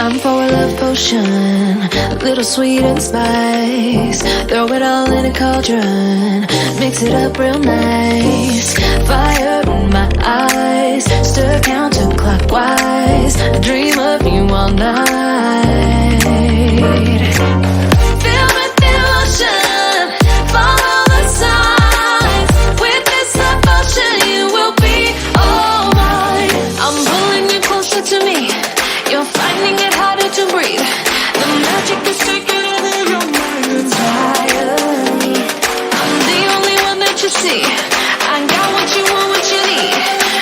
Time for a love potion, a little sweet and spice. Throw it all in a cauldron, mix it up real nice. Fire in my eyes, stir counterclockwise. I dream of you all night. Feel with devotion, follow the signs. With this devotion, you will be all mine. I'm pulling you closer to me. You're finding it harder to breathe. The magic is taking over your mind entirely. I'm the only one that you see. I got what you want, what you need.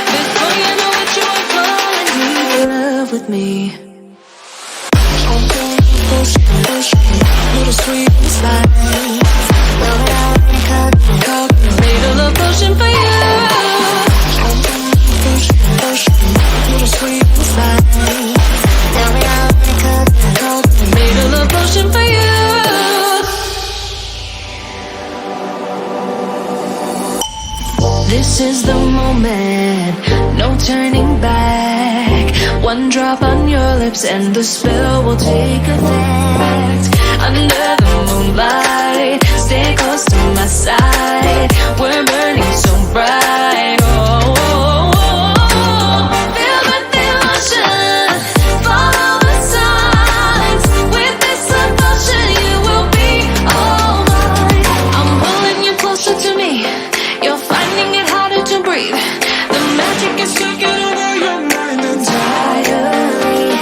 Before you know it, you are falling deep in love with me. Little sweet and spice. Roll it out and cut. Made a love potion for you. Little sweet and spice. Made a love potion for you. This is the moment, no turning back. One drop on your lips and the spell will take effect. Under the moonlight, stay close to my side. We're burning so bright. Oh, oh, oh, oh. Feel the devotion, follow the signs. With this devotion, you will be all mine. I'm pulling you closer to me. You're finding it harder to breathe. The magic is taking over your mind entirely.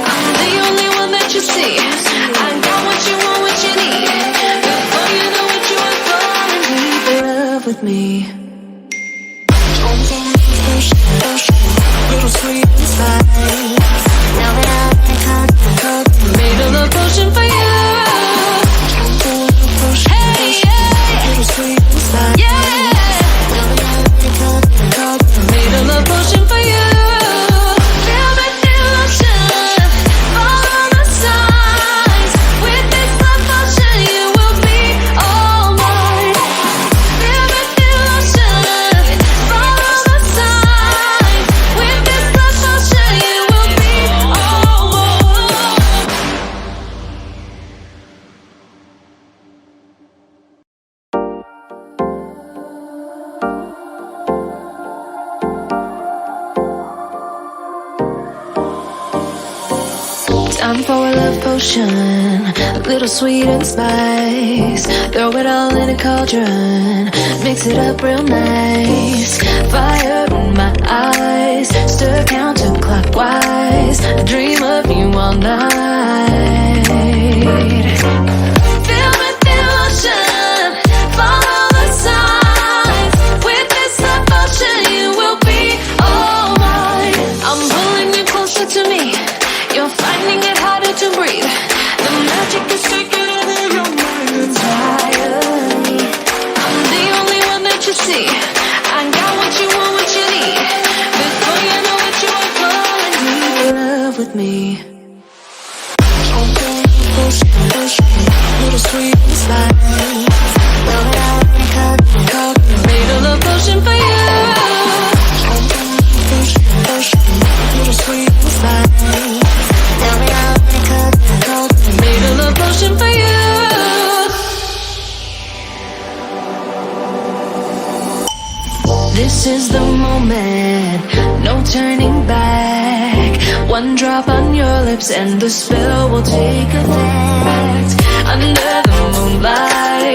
I'm the only one that you see. I got what you want, what you need. Before you know it, you are falling deep in love with me. Little sweet and spice. Now that I've cut. Made a love potion for you. Hey, yeah. Little sweet and spice. Yeah. Made a love potion for you. Feel the devotion, follow the signs. With this love potion, you will be all mine. Feel the devotion, follow the signs. With this love potion, you will be all mine. Time for a love potion, a little sweet and spice. Throw it all in a cauldron, mix it up real nice. Fire in my eyes, stir counterclockwise. I dream of you all night. Feel the devotion, follow the signs. With this devotion, you will be all mine. I'm pulling you closer to me. You're finding it harder to breathe. The magic is taking over your mind entirely. I'm the only one that you see. I got what you want, what you need. Before you know it, you are falling deep in love with me. Little sweet and spice. Roll it out and cut. Made a love potion for you. Little sweet and spice. Made a love potion for you. This is the moment, no turning back. One drop on your lips and the spell will take effect. Under the moonlight,